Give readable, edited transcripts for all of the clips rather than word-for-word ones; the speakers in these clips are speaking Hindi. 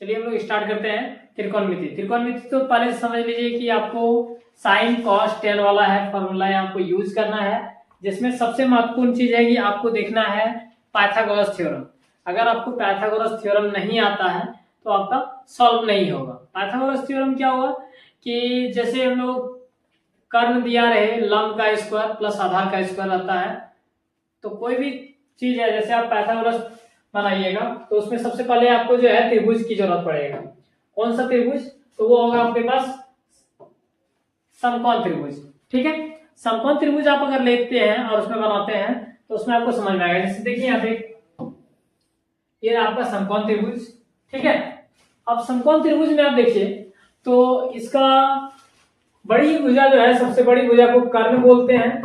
चलिए हम लोग स्टार्ट करते हैं त्रिकोणमिति। त्रिकोणमिति तो पहले से समझ लीजिए कि आपको साइन कॉस टेन वाला है फॉर्मूला है, आपको यूज करना है, जिसमें सबसे महत्वपूर्ण चीज है कि आपको देखना है पाइथागोरस थ्योरम। अगर आपको पाइथागोरस थ्योरम नहीं आता है तो आपका सॉल्व नहीं होगा। पाइथागोरस थ्योरम क्या हुआ कि जैसे हम लोग कर्ण दिया रहे लंब का स्क्वायर प्लस आधार का स्क्वायर आता है, तो कोई भी चीज है जैसे आप पाइथागोरस बनाइएगा तो उसमें सबसे पहले आपको जो है त्रिभुज की जरूरत पड़ेगा। कौन सा त्रिभुज? तो वो होगा आपके पास समकोण त्रिभुज। ठीक है, समकोण त्रिभुज आप अगर लेते हैं और उसमें बनाते हैं तो उसमें आपको समझ में आएगा। जैसे देखिए यहाँ पे ये आपका समकोण त्रिभुज। ठीक है, अब समकोण त्रिभुज में आप देखिए तो इसका बड़ी भुजा जो है, सबसे बड़ी भुजा को कर्ण बोलते हैं।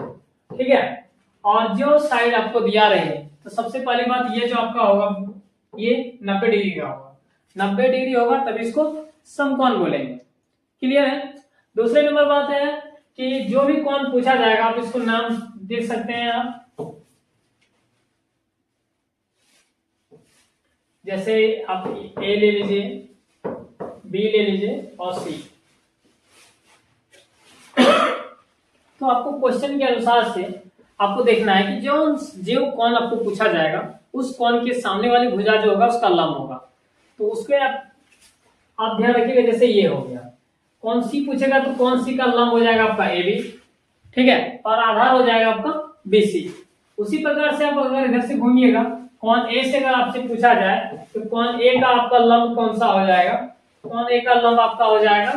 ठीक है, और जो साइड आपको दिया रहे तो सबसे पहली बात ये जो आपका होगा ये 90 डिग्री का होगा। 90 डिग्री होगा तब इसको समकोण बोलेंगे। क्लियर है? दूसरे नंबर बात है कि जो भी कोण पूछा जाएगा आप इसको नाम देख सकते हैं आप, जैसे आप ए ले लीजिए, बी ले लीजिए और सी। तो आपको क्वेश्चन के अनुसार से आपको देखना है कि जो कोण आपको पूछा जाएगा उस कोण के सामने वाली भुजा जो होगा उसका लंब होगा। तो उसके आप ध्यान रखिएगा। जैसे ये हो गया, कौन सी पूछेगा तो कौन सी का लंब हो जाएगा आपका ए बी। ठीक है, और आधार हो जाएगा आपका बी सी। उसी प्रकार से आप अगर इधर से घूमिएगा, कौन ए से अगर आपसे पूछा जाए तो कौन ए का आपका लंब कौन सा हो जाएगा? कौन ए का लंब आपका हो जाएगा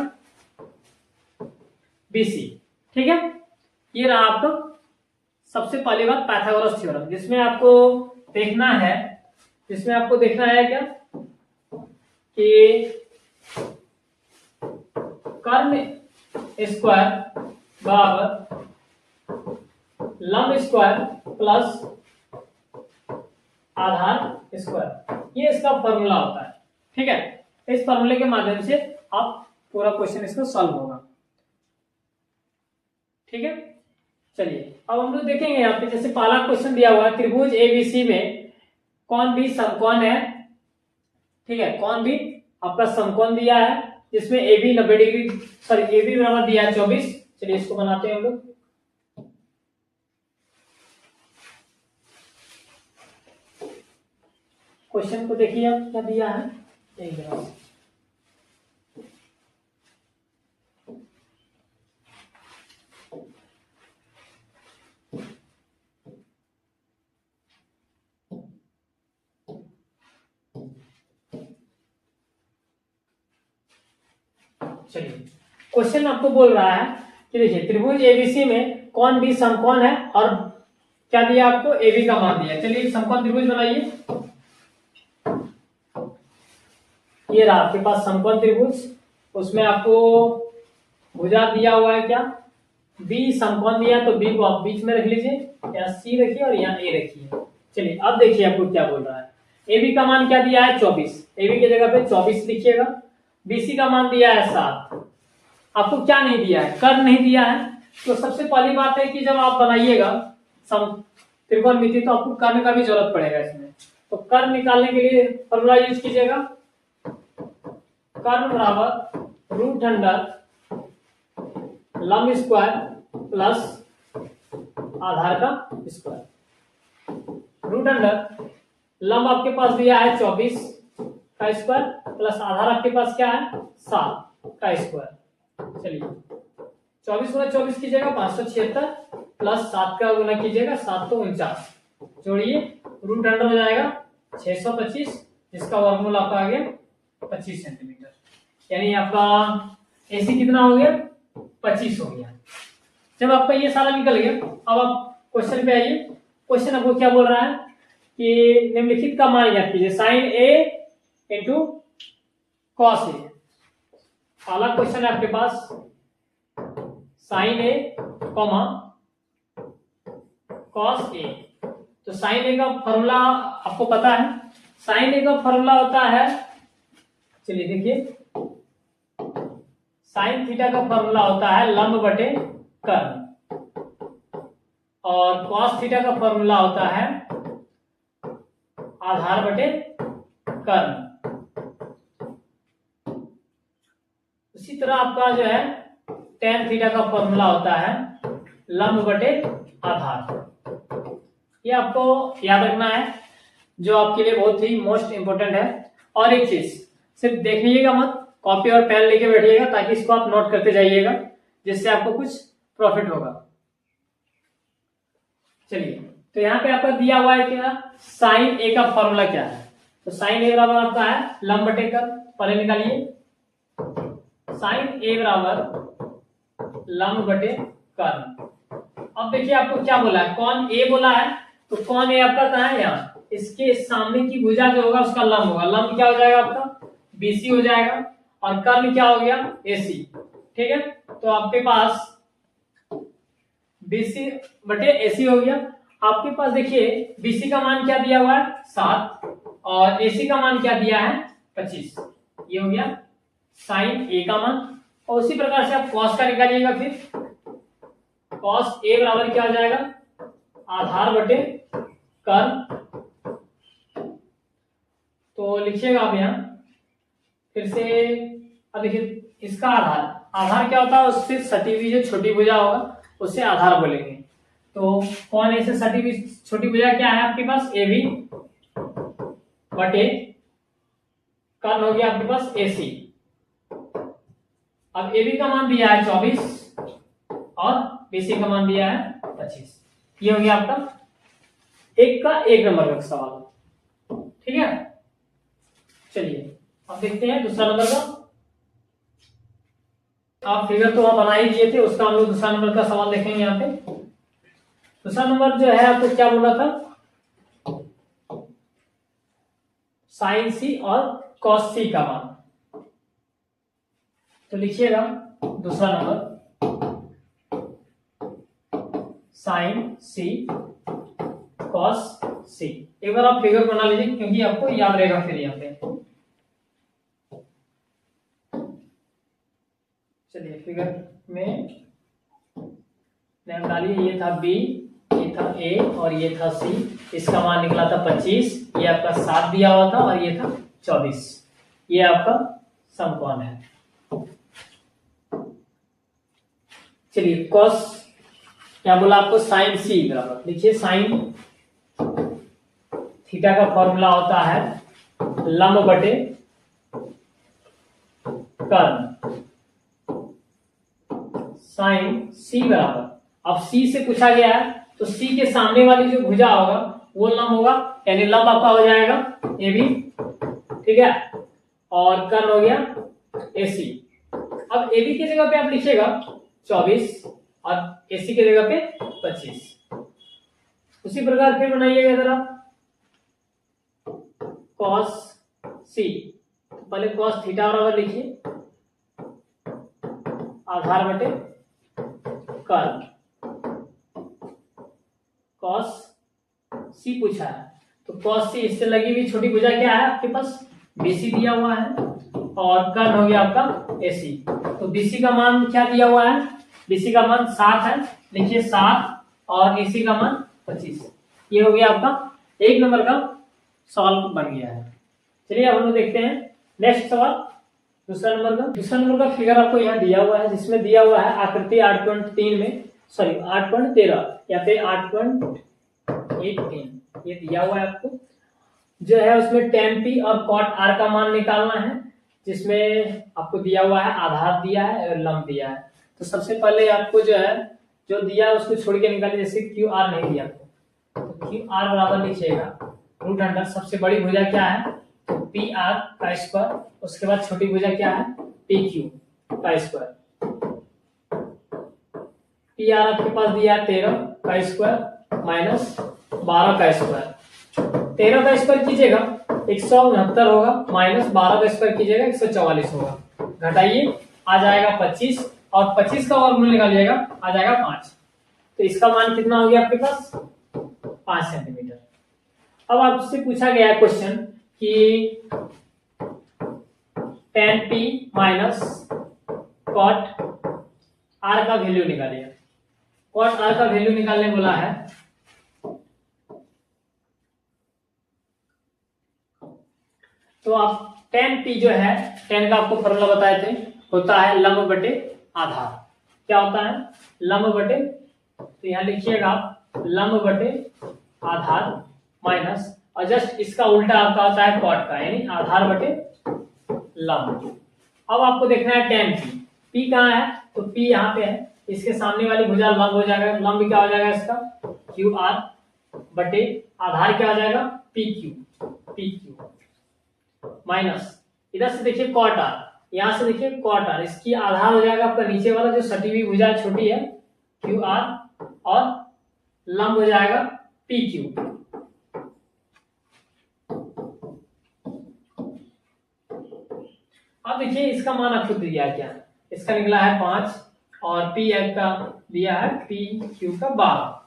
बी सी। ठीक है, ये रहा आपका सबसे पहली बात पाइथागोरस थ्योरम, जिसमें आपको देखना है क्या कि कर्ण स्क्वायर बराबर लंब स्क्वायर प्लस आधार स्क्वायर, ये इसका फॉर्मूला होता है। ठीक है, इस फॉर्मूले के माध्यम से आप पूरा क्वेश्चन इसका सॉल्व होगा। ठीक है, चलिए अब हम लोग देखेंगे यहाँ पे जैसे पहला क्वेश्चन दिया हुआ है त्रिभुज एबीसी में कौन भी समकोण है। ठीक है, कौन भी आपका समकोण दिया है जिसमें A B 90 degree, sorry A B बराबर दिया है 24। चलिए इसको बनाते हैं हम लोग। क्वेश्चन को देखिए आप क्या दिया है, चलिए क्वेश्चन आपको बोल रहा है कि देखिए त्रिभुज एबीसी में कौन भी समकोण है और क्या दिया आपको ए बी का मान दिया। चलिए समकोण त्रिभुज बनाइए। ये रहा आपके पास समकोण त्रिभुज, उसमें आपको भुजा दिया हुआ है क्या बी, समकोण दिया तो बी को आप बीच में रख लीजिए, यहाँ सी रखिए और यहाँ ए रखिए। चलिए अब देखिए आपको क्या बोल रहा है। ए बी का मान क्या दिया है 24, ए बी की जगह पे 24 लिखिएगा। बीसी का मान दिया है 7। आपको क्या नहीं दिया है? कर्ण नहीं दिया है। तो सबसे पहली बात है कि जब आप बनाइएगा त्रिकोणमिति तो आपको कर्ण का भी जरूरत पड़ेगा इसमें। तो कर्ण निकालने के लिए फॉर्मूला यूज कीजिएगा, कर्ण बराबर रूट अंडर लंब स्क्वायर प्लस आधार का स्क्वायर। रूट अंडर लंब आपके पास दिया है 24 का स्क्वायर प्लस आधार आपके पास क्या है 7 का स्क्वायर। चलिए 24 गुना 24 कीजिएगा 576 प्लस 7 का गुना कीजिएगा 7 तो 49, जोड़िए रूट अंडर हो जाएगा 625, जिसका वर्गमूल आपका आ गया 25 सेंटीमीटर। यानी आपका एसी कितना हो गया 25 हो गया। जब आपका ये सारा निकल गया, अब आप क्वेश्चन पे आइए। क्वेश्चन आपको क्या बोल रहा है कि निम्नलिखित का मान ज्ञात कीजिए, sign A into cos A. पहला क्वेश्चन है आपके पास sign A comma cos A. तो साइन ए का फॉर्मूला आपको पता है, साइन ए का फॉर्मूला होता है, चलिए देखिए साइन थीटा का फॉर्मूला होता है लंब बटे कर्ण, और कॉस थीटा का फॉर्मूला होता है आधार बटे कर्ण। उसी तरह आपका जो है tan थीटा का फॉर्मूला होता है लंब बटे आधार। ये आपको याद रखना है, जो आपके लिए बहुत ही मोस्ट इंपोर्टेंट है। और एक चीज सिर्फ देखिएगा मत, कॉपी और पेन लेके बैठिएगा ताकि इसको आप नोट करते जाइएगा, जिससे आपको कुछ प्रॉफिट होगा। चलिए, तो यहाँ पे आपका दिया हुआ है क्या, साइन ए का फॉर्मूला क्या है। तो साइन ए बराबर आपका है लंब बटे कर्ल। पहले निकालिए, साइन ए बराबर लंब बटे कर्ल। अब देखिए आपको क्या बोला है, कौन ए बोला है, तो कौन ए आपका कहाँ है, यहाँ इसके सामने की भुजा जो होगा उसका लंब होगा। लंब क्या हो जाएगा आपका बीसी हो जाएगा, और कर्ल क्या हो गया एसी। ठीक है, तो आपके पास बीसी बटे एसी हो गया। आपके पास देखिए बीसी का मान क्या दिया हुआ है 7, और एसी का मान क्या दिया है 25। ये हो गया साइन ए का मान। और उसी प्रकार से आप कॉस का निकालिएगा, फिर कॉस ए बराबर क्या हो जाएगा आधार बटे कर्ल। तो लिखिएगा आप यहाँ फिर से। अब देखिए इसका आधार क्या होता है, उससे सटी हुई जो छोटी भुजा होगा उससे आधार बोलेंगे। तो कौन ए से सटी हुई छोटी भुजा क्या है आपके पास, ए बी बटे कर्ल हो गया आपके पास एसी। अब ए बी का मान दिया है 24 और बीसी का मान दिया है 25। ये हो गया आपका एक का एक नंबर का सवाल। ठीक है, चलिए अब देखते हैं दूसरा नंबर का। आप फिगर तो वहां बना ही दिए थे, उसका हम लोग दूसरा नंबर का सवाल देखेंगे। यहाँ पे दूसरा नंबर जो है आपको क्या बोला था, साइन सी और कॉस सी का मान। तो लिखिएगा दूसरा नंबर साइन सी कॉस सी। एक बार आप फिगर बना लीजिए क्योंकि आपको याद रहेगा फिर यहाँ पे। चलिए फिगर में नाम डालिए, ये था बी, ये था ए और ये था सी। इसका मान निकला था 25, ये आपका 7 दिया हुआ था और ये था 24। ये आपका समकोण है। चलिए कॉस क्या बोला आपको, साइन सी बराबर लिखिए, साइन थीटा का फॉर्मूला होता है लंब बटे कर्ल। साइन सी बराबर, अब सी से पूछा गया है तो सी के सामने वाली जो भुजा होगा वो लंब होगा, यानी लंब आपका हो जाएगा ए बी। ठीक है, और कर्ल हो गया एसी। अब ए बी की जगह पे आप लिखिएगा 24 और एसी की जगह पे 25। उसी प्रकार फिर बनाइएगा जरा कॉस सी। तो पहले कॉस थीटा बराबर लिखिए आधार बटे कर्ल। कॉस सी पूछा है तो कॉस सी, इससे लगी हुई छोटी भुजा क्या है आपके पास बीसी दिया हुआ है, और कर्ल हो गया आपका एसी। तो बीसी का मान क्या दिया हुआ है, बीसी का मान 7 है, लिखिए 7 और एसी का मान 25। ये हो गया आपका एक नंबर का सवाल बन गया है। चलिए अब हम लोग देखते हैं नेक्स्ट सवाल दूसरा नंबर का। दूसरा नंबर का फिगर आपको यहाँ दिया हुआ है, जिसमें दिया हुआ है आकृति 8.3 में, सॉरी 8.13 या फिर 8.83 ये दिया हुआ है आपको। जो है उसमें tan p और cot r का मान निकालना है, जिसमें आपको दिया हुआ है आधार दिया है और लंब दिया है। तो सबसे पहले आपको जो है जो दिया है उसको छोड़ के निकालिए, जैसे क्यू आर नहीं दिया आपको तो क्यू आर बराबर लिखिएगा रूट अंडर सबसे बड़ी भुजा क्या है तो पी आर का स्क्वायर, उसके बाद छोटी भुजा क्या है पी क्यू का स्क्वायर। पी आर आपके पास दिया है 13 का स्क्वायर माइनस 12 का स्क्वायर। 13 का स्क्वायर कीजिएगा 169 होगा, माइनस 12 का स्क्वायर कीजिएगा 144 होगा। घटाइए आ जाएगा 25 और 25 का वर्गमूल निकालिएगा आ जाएगा 5। तो इसका मान कितना हो गया आपके पास 5 सेंटीमीटर। अब आपसे पूछा गया है क्वेश्चन कि tan p minus cot r का वैल्यू निकालिए। cot r का वैल्यू निकालने बोला है। तो आप tan p जो है, tan का आपको फॉर्मूला बताए थे होता है लंब बटे आधार। क्या होता है? लंब बटे, तो यहाँ लिखिएगा आप लंब बटे आधार माइनस, और जस्ट इसका उल्टा आपका होता है कॉट का, यानी आधार बटे लंब। अब आपको देखना है tan p, p कहाँ है? तो p यहाँ पे है, इसके सामने वाली भुजा लंब हो जाएगा, लंब क्या हो जाएगा इसका? क्यू आर बटे आधार क्या हो जाएगा? पी क्यू माइनस, इधर से देखिए कॉट आर, यहाँ से देखिए कॉट आर, इसकी आधार हो जाएगा आपका नीचे वाला जो सटी हुई भुजा छोटी है क्यू आर, और लंब हो जाएगा पी क्यू। अब देखिए इसका मान आपको दिया क्या है, इसका निकला है 5 और पी का दिया है पी क्यू का 12,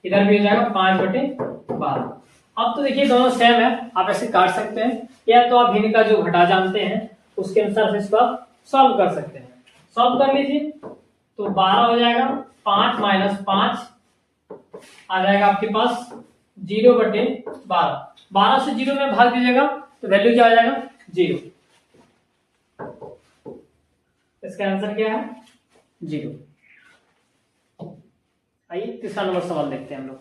इधर भी हो जाएगा 5/12। अब तो देखिए दोनों सेम है, आप ऐसे काट सकते हैं, या तो आप इनका जो घटा जानते हैं उसके अनुसार से इसको आप सॉल्व कर सकते हैं। सॉल्व कर लीजिए तो 12 हो जाएगा, 5 माइनस 5 आ जाएगा आपके पास 0/12। 12 से 0 में भाग दीजिएगा तो वैल्यू क्या हो जाएगा? 0। इसका आंसर क्या है? 0। आइए तीसरा नंबर सवाल देखते हैं हम लोग।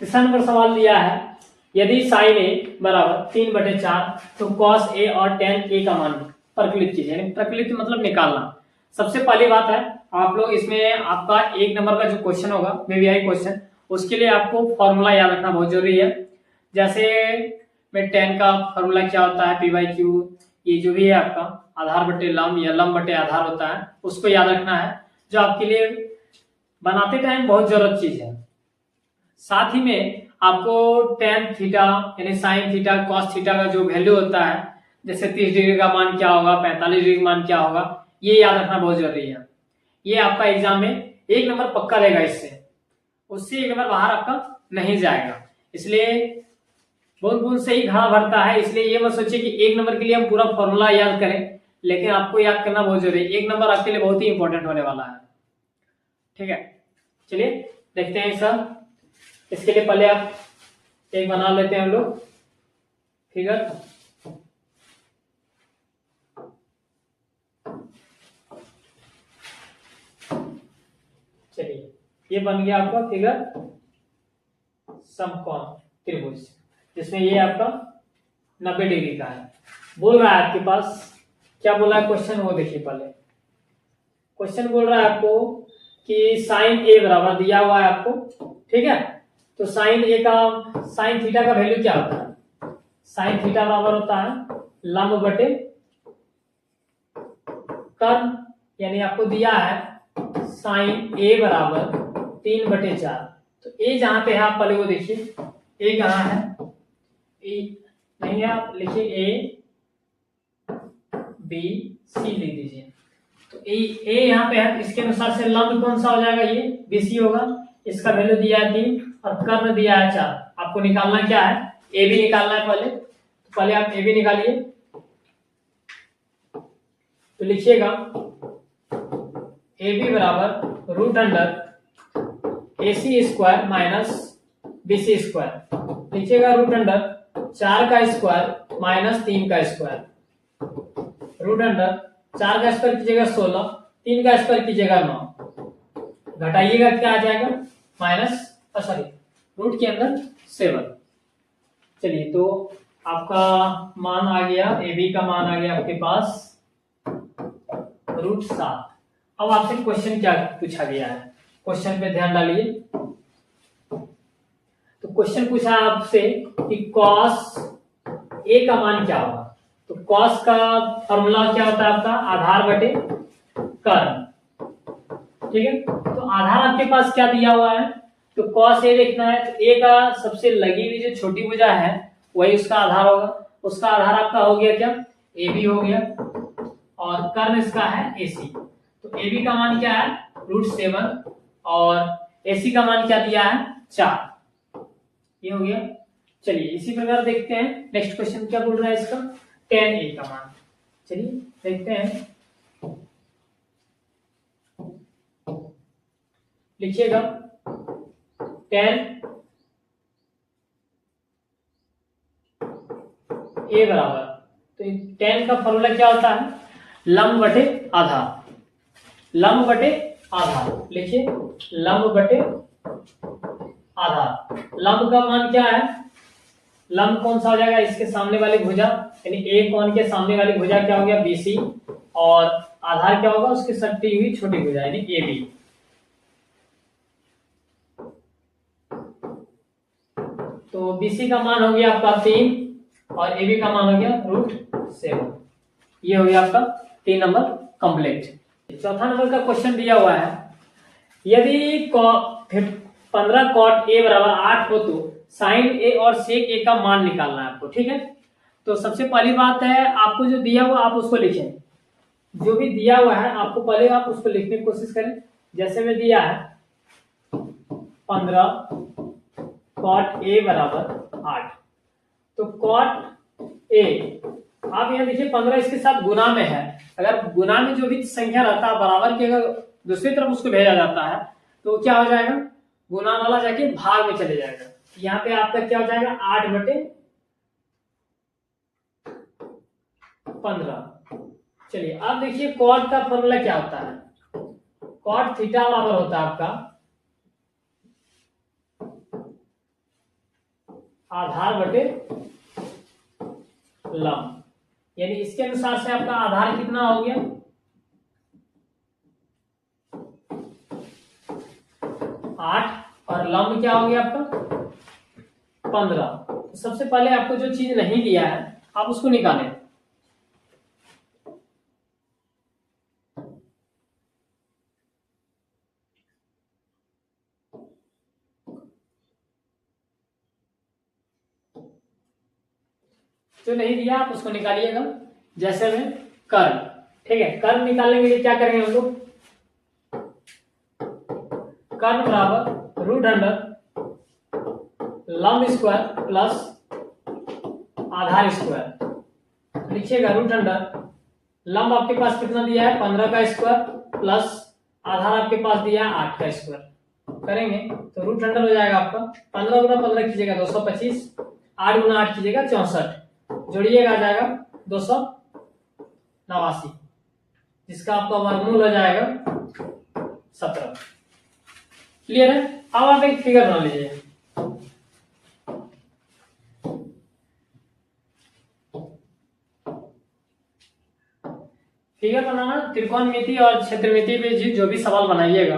तीसरा नंबर सवाल दिया है, यदि साइन ए बराबर 3/4 तो कॉस ए और टेन ए का मान प्रकलित कीजिए, यानी प्रकलित मतलब निकालना। सबसे पहली बात है, आप लोग इसमें आपका 1 नंबर का जो क्वेश्चन होगा वीवीआई क्वेश्चन, उसके लिए आपको फॉर्मूला याद रखना बहुत जरूरी है। जैसे में टेन का फॉर्मूला क्या होता है? p/q, ये जो भी है आपका आधार बटे लंब या लंब बटे आधार होता है, उसको याद रखना है, जो आपके लिए बनाते टाइम बहुत जरूरत चीज है। साथ ही में आपको tan थीटा यानी साइन थीटा कॉस थीटा का जो वैल्यू होता है, जैसे 30 डिग्री का मान क्या होगा, 45 डिग्री का मान क्या होगा, ये याद रखना बहुत जरूरी है। ये आपका एग्जाम में 1 नंबर पक्का रहेगा, उससे 1 नंबर बाहर आपका नहीं जाएगा। इसलिए बूंद बूंद से ही घड़ा भरता है, इसलिए ये मत सोचिए कि 1 नंबर के लिए हम पूरा फॉर्मूला याद करें, लेकिन आपको याद करना बहुत जरूरी है। 1 नंबर आपके लिए बहुत ही इंपॉर्टेंट होने वाला है। ठीक है, चलिए देखते हैं सर। इसके लिए पहले आप एक बना लेते हैं हम लोग फिगर। चलिए ये बन गया आपका फिगर समकोण त्रिभुज, जिसमें ये आपका 90 डिग्री का है। बोल रहा है आपके पास, क्या बोला है क्वेश्चन, वो देखिए पहले। क्वेश्चन बोल रहा है आपको कि साइन ए बराबर दिया हुआ है आपको, ठीक है। तो साइन ए का, साइन थीटा का वैल्यू क्या होता है? साइन थीटा बराबर होता है लंब बटे कर्ण, यानी आपको दिया है साइन ए बराबर 3/4। तो ए जहां पे है आप पहले वो देखिए, ए कहाँ है? ए नहीं है, आप लिखिए ए बी सी लिख दीजिए। तो ए यहाँ पे है, इसके अनुसार से लंब कौन सा हो जाएगा? ये बीसी होगा। इसका वैल्यू दिया है 3 और कर्ण दिया है 4। आपको निकालना क्या है? ए बी निकालना है पहले, तो पहले आप ए बी निकालिए। तो लिखिएगा ए बी बराबर √under AC square minus BC square. लिखिएगा √अंडर 4 का स्क्वायर माइनस 3 का स्क्वायर। √अंडर 4 का स्क्वायर कीजिएगा 16, 3 का स्क्वायर कीजिएगा 9, घटाइएगा क्या आ जाएगा? माइनस सॉरी रूट के अंदर 7। चलिए तो आपका मान आ गया, ए बी का मान आ गया आपके पास √7। अब आपसे क्वेश्चन क्या पूछा गया है, क्वेश्चन पे ध्यान डालिए। तो क्वेश्चन पूछा आपसे कि कॉस ए का मान क्या होगा। तो कॉस का फॉर्मूला क्या होता है आपका? आधार बटे कर्ण, ठीक है। तो आधार आपके पास क्या दिया हुआ है? तो कॉस ए देखना है, तो ए का सबसे लगी हुई जो छोटी भुजा है वही उसका आधार होगा। उसका आधार आपका हो गया क्या? ए बी हो गया, और कर्ण इसका है AC। तो ए बी का मान क्या है? √7, और AC का मान क्या दिया है? 4। ये हो गया। चलिए इसी प्रकार देखते हैं नेक्स्ट क्वेश्चन क्या बोल रहा है इसका, tan A का मान। चलिए देखते हैं, लिखिएगा tan A बराबर, तो tan का फॉर्मूला क्या होता है? लंब बटे आधार, लंब बटे आधार लिखिए, लंब बटे आधार। लंब का मान क्या है, लंब कौन सा हो जाएगा, इसके सामने वाली भुजा यानी ए कोण के सामने वाली भुजा क्या हो गया बीसी, और आधार क्या होगा उसकी सटी हुई छोटी भुजा यानी ए बी। तो बीसी का मान हो गया आपका 3 और ए बी का मान हो गया √7। ये हो गया आपका 3 नंबर कंप्लीट। चौथा नंबर का क्वेश्चन दिया हुआ है, यदि 15 cot a बराबर 8 हो तो साइन ए और सेक ए का मान निकालना है आपको। ठीक है, तो सबसे पहली बात है आपको जो दिया हुआ आप उसको लिखें, जो भी दिया हुआ है आपको पहले आप उसको लिखने की कोशिश करें। जैसे में दिया है 15 cot a बराबर 8, तो cot a आप यहाँ देखिए 15 इसके साथ गुना में है, अगर गुना में जो भी संख्या रहता है बराबर की अगर दूसरी तरफ उसको भेजा जाता है तो क्या हो जाएगा, गुना वाला जाके भाग में चले जाएगा। यहाँ पे आपका क्या हो जाएगा 8 बटे 15। चलिए अब देखिए कॉट का फॉर्मूला क्या होता है, कॉट थीटा बराबर होता है आपका आधार बटे लंब, यानी इसके अनुसार से आपका आधार कितना हो गया 8 और लंब क्या हो गया आपका 15। तो सबसे पहले आपको जो चीज नहीं दिया है आप उसको निकालें। जो नहीं दिया आप उसको निकालिएगा। जैसे में कर्ण, ठीक है, कर्ण निकालने के लिए क्या करेंगे हम लोग, कर्ण बराबर √अंडर लंब स्क्वायर प्लस आधार स्क्वायर। लिखिएगा √अंडर लंब आपके पास कितना दिया है 15 का स्क्वायर प्लस आधार आपके पास दिया है 8 का स्क्वायर। करेंगे तो √अंडर हो जाएगा आपका 15 गुना 15 कीजिएगा 225, 8 गुना 8 कीजिएगा 64, जोड़िएगा आ जाएगा 289, जिसका आपका वर्गमूल हो जाएगा 17। क्लियर है। अब आप एक फिगर बना लीजिए, फिगर बनाना त्रिकोणमिति और क्षेत्रमिति पे जो भी सवाल बनाइएगा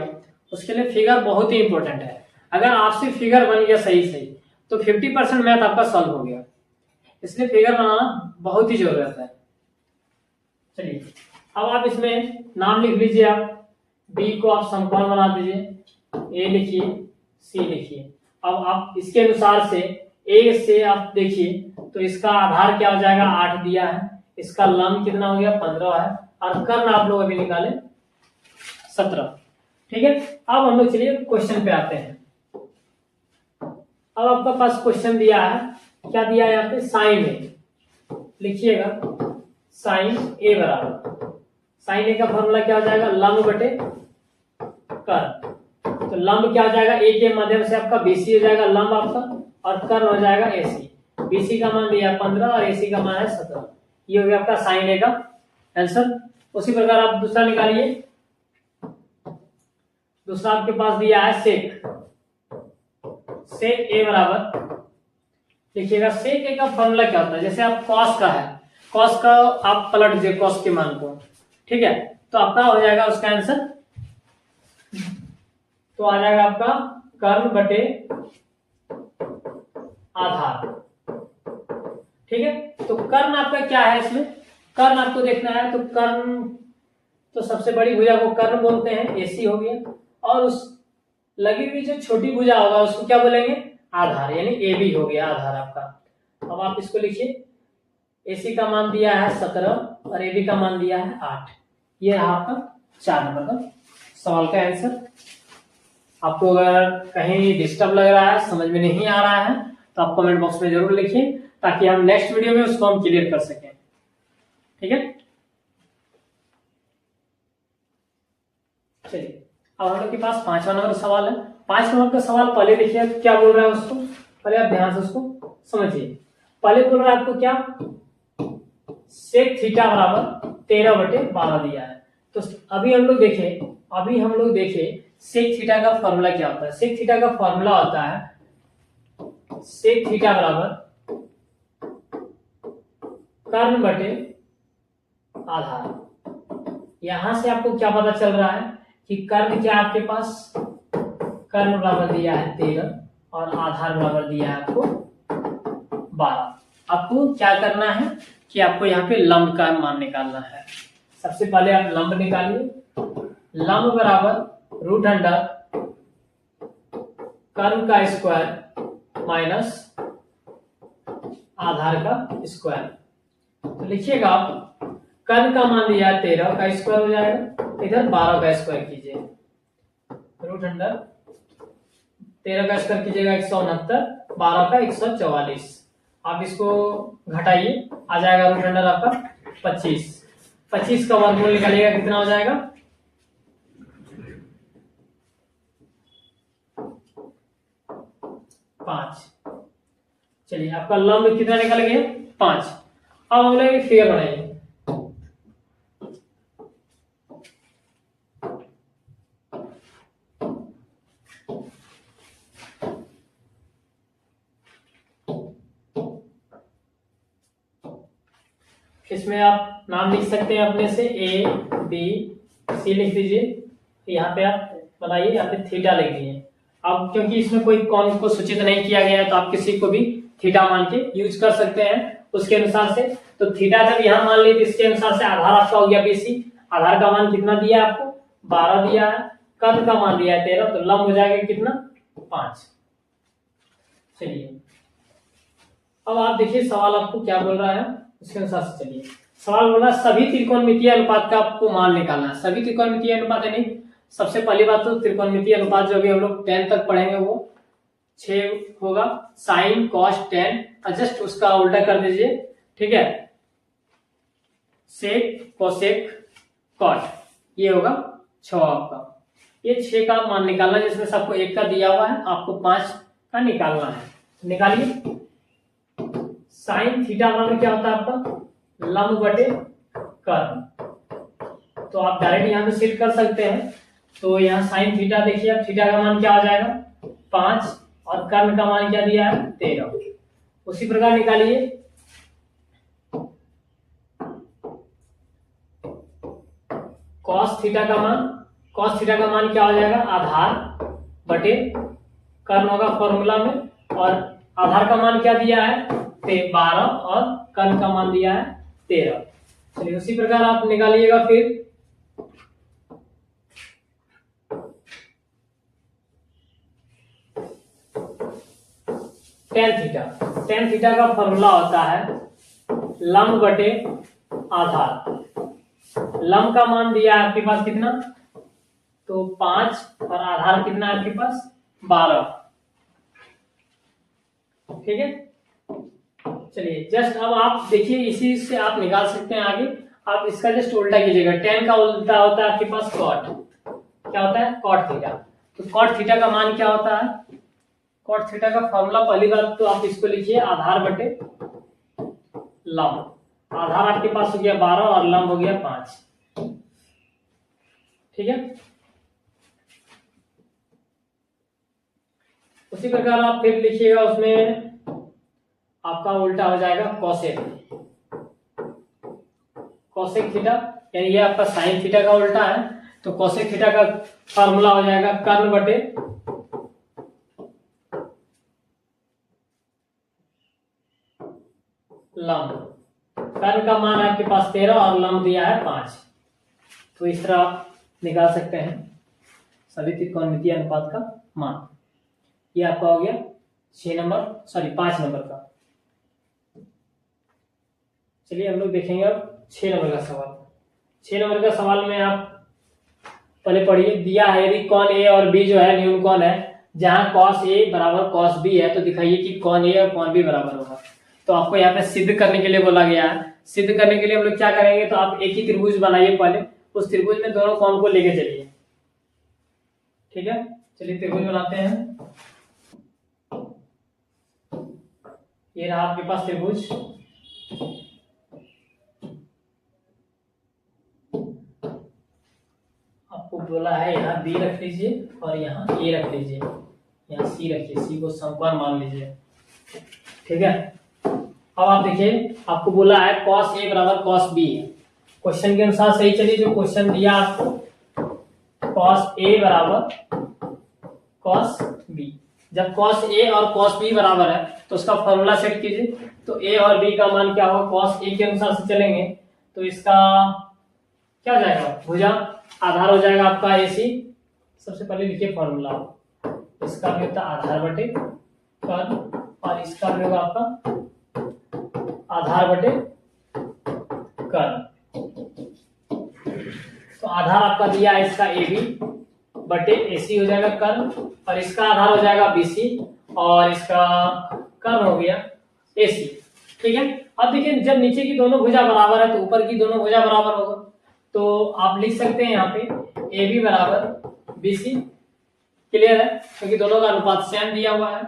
उसके लिए फिगर बहुत ही इंपॉर्टेंट है। अगर आपसे फिगर बन गया सही सही तो 50% मैथ आपका सॉल्व हो गया, इसलिए फिगर बनाना बहुत ही जरूरत है। चलिए अब आप इसमें नाम लिख लीजिए, आप बी को आप समकोण बना दीजिए, ए लिखिए सी लिखिए। अब आप इसके अनुसार से ए से आप देखिए तो इसका आधार क्या हो जाएगा 8 दिया है, इसका लंब कितना हो गया 15 है, और कर्ण आप लोग अभी निकाले 17। ठीक है, अब हम लोग चलिए क्वेश्चन पे आते हैं। अब आपका पास क्वेश्चन दिया है, क्या दिया है यहाँ पे साइन ए, लिखिएगा साइन ए बराबर, साइन ए का फॉर्मूला क्या हो जाएगा लंब बटे कर्ण। तो लंब क्या हो जाएगा ए के माध्यम से आपका बीसी हो जाएगा लंब आपका, और कर्ण हो जाएगा एसी। बीसी का मान दिया 15 और एसी का मान है 17। ये हो गया आपका साइन ए का आंसर। उसी प्रकार आप दूसरा निकालिए, दूसरा आपके पास दिया है सेक, सेक ए बराबर, लिखिएगा सेक ए का फॉर्मूला क्या होता है, जैसे आप कॉस का है, कॉस का आप पलट दीजिए कॉस के मान को, ठीक है, तो आपका हो जाएगा उसका आंसर, तो आ जाएगा आपका कर्ण बटे आधार। ठीक है, तो कर्ण आपका क्या है, इसमें कर्ण आपको देखना है, तो कर्ण तो सबसे बड़ी भुजा को कर्ण बोलते हैं, एसी हो गया, और उस लगी हुई जो छोटी भुजा होगा उसको क्या बोलेंगे आधार, यानी ए बी हो गया आधार आपका। अब आप इसको लिखिए, एसी का मान दिया है 17 और ए बी का मान दिया है 8। ये है आपका 4 नंबर का सवाल का आंसर। आपको अगर कहीं डिस्टर्ब लग रहा है, समझ में नहीं आ रहा है, तो आप कमेंट बॉक्स में जरूर लिखिए, ताकि हम नेक्स्ट वीडियो में उसको हम क्लियर कर सकें। ठीक है, चलिए अब हम लोग के पास 5वां नंबर सवाल है। 5 नंबर का सवाल पहले देखिए क्या बोल रहा है उसको, पहले आप ध्यान से उसको समझिए। पहले बोल रहा है आपको क्या, सेक थीटा बराबर 13/12 दिया है। तो अभी हम लोग देखें सेक थीटा का फॉर्मूला क्या होता है। सेक थीटा का फॉर्मूला होता है सेक थीटा बराबर कर्ण बटे आधार। यहां से आपको क्या पता चल रहा है कि कर्ण क्या आपके पास, कर्ण बराबर दिया है 13 और आधार बराबर दिया है आपको 12। आपको क्या करना है कि आपको यहाँ पे लंब का मान निकालना है। सबसे पहले आप लंब निकालिए। लंब बराबर रूट अंडर कर्ण का स्क्वायर माइनस आधार का स्क्वायर। तो लिखिएगा आप, कर्ण का मान दिया है 13 का स्क्वायर हो जाएगा, इधर 12 का स्क्वायर कीजिए। रूट अंडर 13 का स्क्वायर कीजिएगा 169, 12 का 144। आप इसको घटाइए, आ जाएगा रूट अंडर आपका 25। 25 का वर्गमूल निकालिएगा, कितना हो जाएगा 5। चलिए आपका लंब कितना निकल गया 5। अब हम लोग फिगर बनाइए। इसमें आप नाम लिख सकते हैं अपने से, ए बी सी लिख दीजिए। यहाँ पे आप बनाइए, यहाँ पे थीटा लिख दीजिए। अब क्योंकि इसमें कोई कौन को सूचित नहीं किया गया है तो आप किसी को भी थीटा मान के यूज कर सकते हैं उसके अनुसार से। तो थीटा जब यहाँ मान ली तो इसके अनुसार से आधार आपका हो गया बीसी। आधार का मान कितना दिया है आपको 12 दिया है, कर्ण का मान दिया है 13, तो लंब हो जाएगा कितना 5। चलिए अब आप देखिए सवाल आपको क्या बोल रहा है उसके अनुसार से चलिए। सवाल बोला सभी त्रिकोणमितीय अनुपात का आपको मान निकालना है। सभी त्रिकोणमितीय अनुपात यानी सबसे पहली बात तो त्रिकोणमितीय अनुपात जो भी हम लोग 10 तक पढ़ेंगे वो 6 होगा, साइन कॉस टेन, जस्ट उसका उल्टा कर दीजिए, ठीक है, सेक कोसेक कॉट, ये होगा 6 आपका। ये 6 का मान निकालना है, जिसमें सबको 1 का दिया हुआ है, आपको 5 का निकालना है। निकालिए। साइन थीटा बराबर क्या होता है आपका लंब बटे कर्ण। तो आप डायरेक्ट यहाँ पे सिद्ध कर सकते हैं। तो यहाँ साइन थीटा देखिए, अब थीटा का मान क्या हो जाएगा 5 और कर्ण का मान क्या दिया है 13। उसी प्रकार निकालिए कॉस थीटा का मान। कॉस थीटा का मान क्या हो जाएगा आधार बटे कर्ण होगा फॉर्मूला में, और आधार का मान क्या दिया है 12 और कर्ण का मान दिया है 13। चलिए उसी प्रकार आप निकालिएगा फिर टेन थीटा। टेन थीटा का फॉर्मूला होता है लंब बटे आधार। लंब का मान दिया है आपके पास कितना तो 5 और आधार कितना है आपके पास 12, ठीक है। चलिए जस्ट अब आप देखिए इसी से आप निकाल सकते हैं आगे। आप इसका जस्ट उल्टा कीजिएगा। टेन का उल्टा होता है आपके पास कॉट। क्या होता है कॉट थीटा। तो कॉट थीटा का मान क्या होता है, कॉट थीटा का फॉर्मूला पहली बात तो आप इसको लिखिए आधार बटे लंब। आधार आपके पास हो गया 12 और लंब हो गया 5, ठीक है। उसी प्रकार आप फिर लिखिएगा, उसमें आपका उल्टा हो जाएगा कॉसेक। कॉसेक थीटा यानी ये आपका साइन थीटा का उल्टा है, तो कॉसेक थीटा का फॉर्मूला हो जाएगा कर्ण बटे लंब। कर्ण का मान आपके पास 13 और लंब दिया है 5। तो इस तरह आप निकाल सकते हैं सभी त्रिकोणमितीय अनुपात का मान। ये आपका हो गया 5 नंबर का। चलिए हम लोग देखेंगे अब 6 नंबर का सवाल। 6 नंबर का सवाल में आप पहले पढ़िए। दिया है यदि कौन ए और बी जो है न्यून कौन है, जहां कॉस ए बराबर कॉस बी है, तो दिखाइए कि कौन ए और कौन बी बराबर होगा। तो आपको यहाँ पे सिद्ध करने के लिए बोला गया है। सिद्ध करने के लिए हम लोग क्या करेंगे, तो आप एक ही त्रिभुज बनाइए पहले, उस त्रिभुज में दोनों कौन को लेके चलिए, ठीक है। चलिए त्रिभुज बनाते हैं। ये रहा आपके पास त्रिभुज। बी रख लीजिए और यहाँ ए रख लीजिए, यहाँ सी रखिए, सी को समकोण मान लीजिए। ठीक है, अब आप देखिए आपको बोला है cos A बराबर cos B है, क्वेश्चन के अनुसार सही चलिए। जो क्वेश्चन दिया आपको cos A बराबर cos B, जब cos A और cos B बराबर है तो उसका फॉर्मूला सेट कीजिए। तो A और B का मान क्या होगा, cos A के अनुसार से चलेंगे तो इसका क्या हो जाएगा, भुजा, आधार हो जाएगा आपका AC। सबसे पहले लिखिए फॉर्मूला, इसका भी होता है आधार बटे कर्ल और इसका भी होगा आपका आधार बटे कर्ल। तो आधार आपका दिया है इसका AB बटे AC हो जाएगा कर्ल, और इसका आधार हो जाएगा BC और इसका कर्ल हो गया AC। ठीक है, अब देखिए जब नीचे की दोनों भुजा बराबर है तो ऊपर की दोनों भुजा बराबर होगा, तो आप लिख सकते हैं यहाँ पे AB बराबर BC। क्लियर है, क्योंकि दोनों का अनुपात सेम दिया हुआ है।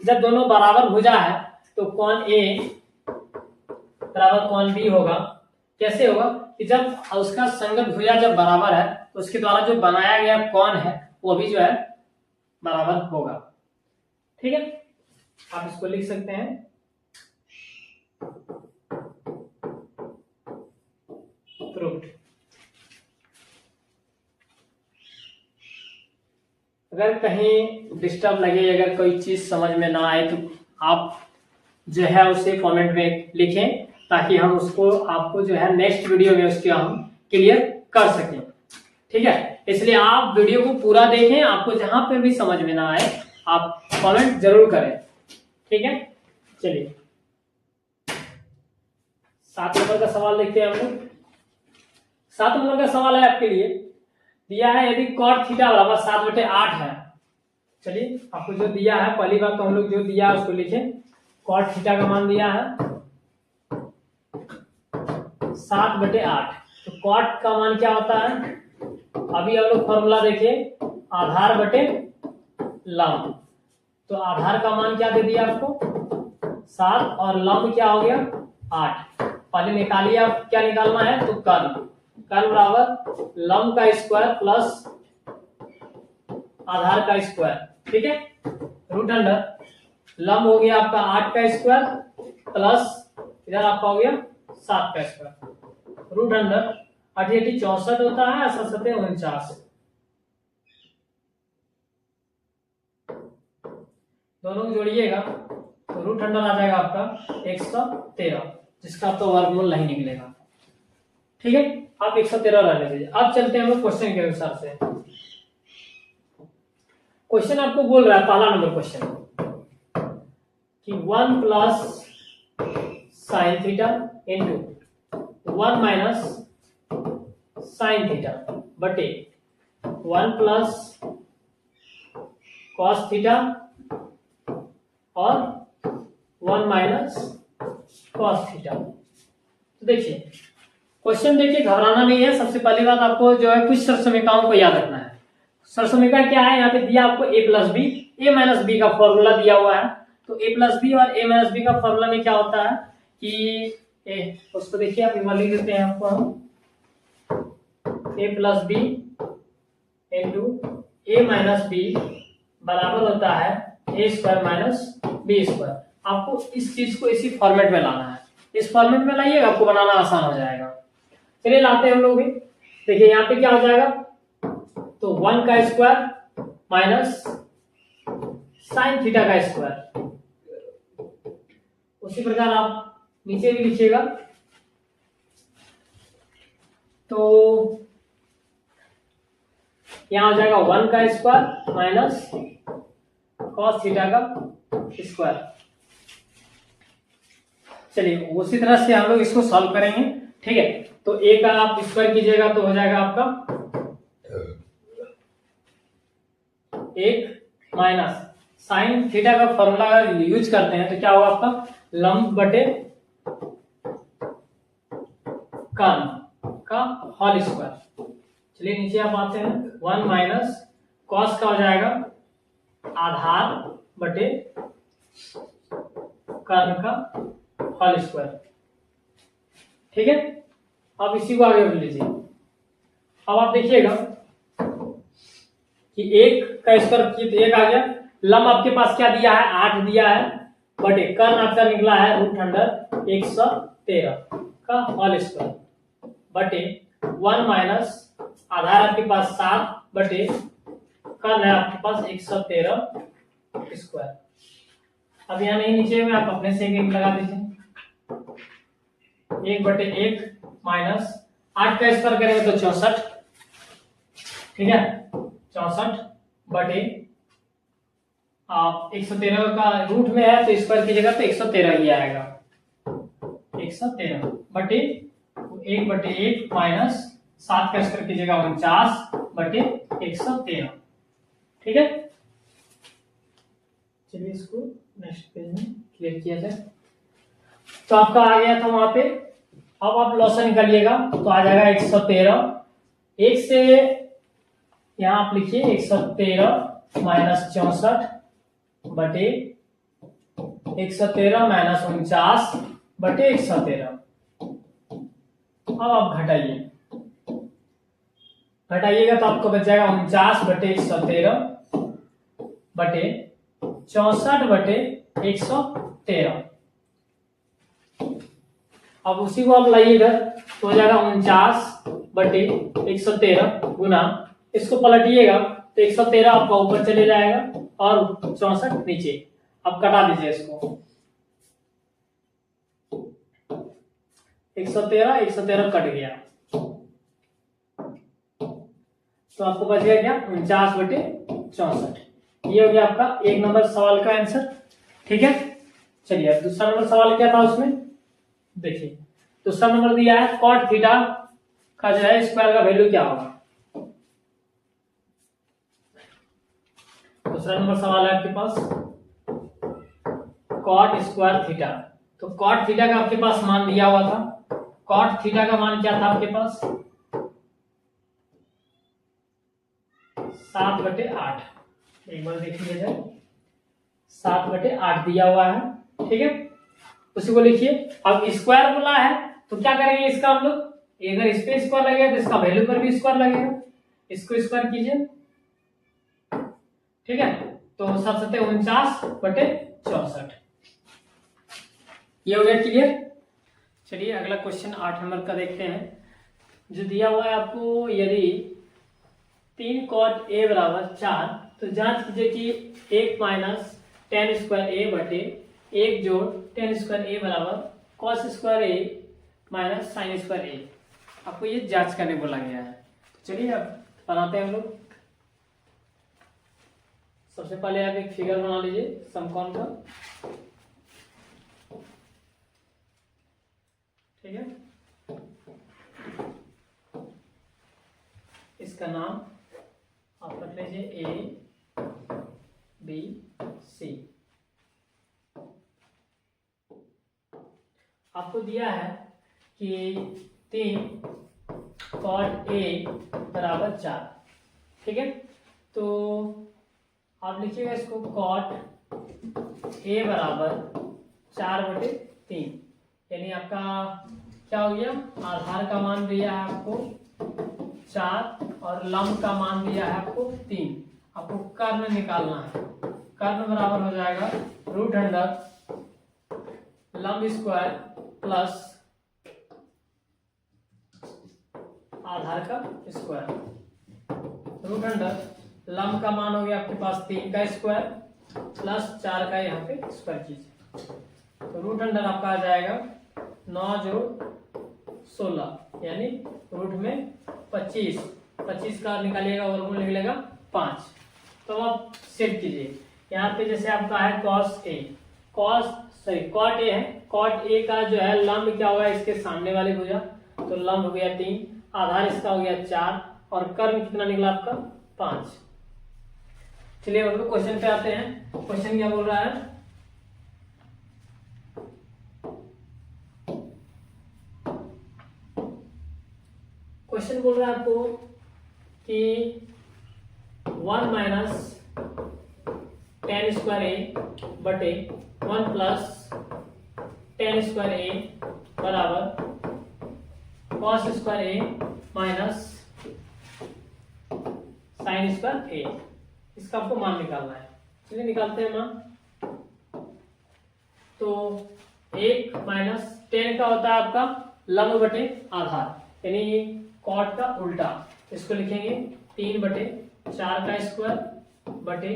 जब दोनों बराबर भुजा है तो कोण A बराबर कोण B होगा। कैसे होगा कि जब उसका संगत भुजा जब बराबर है तो उसके द्वारा जो बनाया गया कोण है वो भी जो है बराबर होगा। ठीक है, आप इसको लिख सकते हैं प्रूव्ड। अगर कहीं डिस्टर्ब लगे, अगर कोई चीज समझ में ना आए तो आप जो है उसे कमेंट में लिखें, ताकि हम उसको आपको जो है नेक्स्ट वीडियो में उसके हम क्लियर कर सकें। ठीक है, इसलिए आप वीडियो को पूरा देखें, आपको जहां पे भी समझ में ना आए आप कमेंट जरूर करें। ठीक है, चलिए 7 नंबर का सवाल देखते हैं हम लोग। 7 नंबर का सवाल है आपके लिए, दिया है यदि cot थीटा बराबर 7/8 है। चलिए आपको जो दिया है, पहली बात तो हम लोग जो दिया है उसको लिखें। cot थीटा का मान दिया है 7/8, तो cot का मान क्या होता है, अभी हम लोग फॉर्मूला देखिए, आधार बटे लंब। तो आधार का मान क्या दे दिया आपको 7 और लंब क्या हो गया 8। पहले निकालिए, आप क्या निकालना है, तो कर्ल बराबर लंब का स्क्वायर प्लस आधार का स्क्वायर। ठीक है, रूट अंडर लंब हो गया आपका 8 का स्क्वायर प्लस इधर आपका हो गया 7 का स्क्वायर, रूट अंडर 8 64 होता है, 7 49, दोनों को जोड़िएगा तो रूट अंडर आ जाएगा आपका 113, जिसका आपका वर्गमूल नहीं निकलेगा। ठीक है, आप 113 रहने दीजिए। अब चलते हैं हम लोग क्वेश्चन के अनुसार से। क्वेश्चन आपको बोल रहा है, पहला नंबर क्वेश्चन कि 1 plus sine theta into 1 minus sine theta बटे 1 प्लस कॉस थीटा और 1 माइनस कॉस थीटा। तो देखिए क्वेश्चन देखिए, घबराना नहीं है। सबसे पहली बात आपको जो है कुछ सरसमीकाओं को याद रखना है। सरसमीका क्या है, यहाँ पे दिया आपको a plus B, A minus B का फॉर्मूला दिया हुआ है। तो a प्लस बी और a माइनस बी का फॉर्मूला में क्या होता है कि उसको देखिए, आप इधर लिख देते हैं आपको हम a plus B into A minus B बराबर होता है a square minus B square. आपको इस चीज को इसी फॉर्मेट में लाना है, इस फॉर्मेट में लाइएगा, आपको बनाना आसान हो जाएगा। चलिए लाते हैं हम लोग भी। देखिए यहाँ पे क्या हो जाएगा, तो 1 का स्क्वायर माइनस साइन थीटा का स्क्वायर। उसी प्रकार आप नीचे भी लिखिएगा, तो यहां हो जाएगा 1 का स्क्वायर माइनस कॉस थीटा का स्क्वायर। चलिए उसी तरह से हम लोग इसको सॉल्व करेंगे। ठीक है, तो a का आप स्क्वायर कीजिएगा तो हो जाएगा आपका 1 माइनस साइन थीटा का फॉर्मूला अगर यूज करते हैं तो क्या होगा आपका लंब बटे कर्ल का होल स्क्वायर। चलिए नीचे आप आते हैं, 1 माइनस कॉस का हो जाएगा आधार बटे कर्ल का होल स्क्वायर। ठीक है, अब इसी को आगे बढ़ लीजिए। अब आप देखिएगा कि 1 का स्क्वायर की तो 1 आ गया, लंब आपके पास क्या दिया है 8 दिया है, बटे कर्ण आपका निकला है √113 का होल स्क्वायर बटे 1 माइनस आधार आपके पास 7 बटे कर्ण है आपके पास 113 स्क्वायर। अब यहाँ नहीं नीचे में आप अपने से एक लगा दीजिए, 1 बटे 1 माइनस 8 का स्क्वायर करेंगे तो 64, ठीक है 64 बटे आप 113 का रूट में है तो स्क्वायर की जगह पे 113 ही आएगा, 113 बटे 1 बटे 1 माइनस 7 का स्क्वायर की जगह 49 बटे 113, ठीक है। चलिए इसको नेक्स्ट पेज में क्लियर किया जाए। तो आपका आ गया था वहां पे, अब आप लॉसन निकालिएगा तो आ जाएगा 113, 1 से यहां आप लिखिए 113 माइनस 64 बटे 113 माइनस 49 बटे 113। अब आप घटाइएगा तो आपको बच जाएगा 49 बटे 113 बटे 64 बटे 113। अब उसी को आप लाइए इधर तो हो जाएगा 49 बटे 113 गुना, इसको पलटिएगा तो 113 आपका ऊपर चले जाएगा और 64 नीचे। अब कटा दीजिए इसको, 113 कट गया तो आपको बच गया क्या 49 बटे 64। ये हो गया आपका 1 नंबर सवाल का आंसर, ठीक है। चलिए अब दूसरा नंबर सवाल क्या था उसमें देखिए, दूसरा नंबर दिया है कॉट थीटा का जो है स्क्वायर का वैल्यू क्या होगा। दूसरा नंबर सवाल है आपके पास कॉट स्क्वायर थीटा, तो कॉट थीटा का आपके पास मान दिया हुआ था, कॉट थीटा का मान क्या था आपके पास 7 बटे 8, एक बार देख लीजिए 7 बटे 8 दिया हुआ है, ठीक है। उसी को लिखिए, अब स्क्वायर बोला है तो क्या करेंगे इसका हम लोग, अगर इस पे स्क्वायर लगेगा तो इसका वैल्यू पर भी स्क्वायर लगेगा, इसको स्क्वायर कीजिए, ठीक है। तो 7 सत्ते 49 बटे 64, ये हो गया क्लियर। चलिए अगला क्वेश्चन 8 नंबर का देखते हैं, जो दिया हुआ है आपको, यदि 3 cot a बराबर 4 तो जांच कीजिए कि 1 माइनस tan स्क्वायर a बटे 1 जोड़ tan स्क्वायर a बराबर cos square a minus sine square a। आपको ये जांच करने बोला गया है, तो चलिए अब बनाते हैं हम लोग। सबसे पहले आप एक फिगर बना लीजिए समकोण का, ठीक है। इसका नाम आप रख लीजिए A B C। आपको दिया है कि 3 cot A बराबर 4, ठीक है। तो आप लिखिएगा इसको cot A बराबर 4 बटे 3, यानी आपका क्या हो गया, आधार का मान दिया है आपको 4 और लंब का मान दिया है आपको 3। आपको कर्ण निकालना है, कर्ण बराबर हो जाएगा √100 लंब स्क्वायर प्लस आधार का स्क्वायर, √100 लंब का मान हो गया आपके पास 3 का स्क्वायर प्लस 4 का यहाँ पे स्क्वायर कीजिए, तो √100 आपका आ जाएगा 9 जोड़ 16 यानी रूट में 25 का निकालिएगा वर्गमूल निकलेगा 5। तो आप सेट कीजिए, यहाँ पे जैसे आपका है cot A है, cot A का जो है लंब क्या होगा इसके सामने वाली भुजा, तो लंब हो गया 3, आधार इसका हो गया 4 और कर्ण कितना निकला आपका 5। चलिए अब लोग क्वेश्चन पे आते हैं। क्वेश्चन क्या बोल रहा है, क्वेश्चन बोल रहा है आपको कि 1 माइनस tan स्क्वायर a बटे 1 प्लस tan स्क्वायर a बराबर cos square a minus sine square a। इसका आपको मान निकालना है। चलिए निकालते हैं मान। तो 1 माइनस 10 का होता है आपका लंब बटे आधार, यानी कॉट का उल्टा। इसको लिखेंगे 3 बटे 4 का स्क्वायर बटे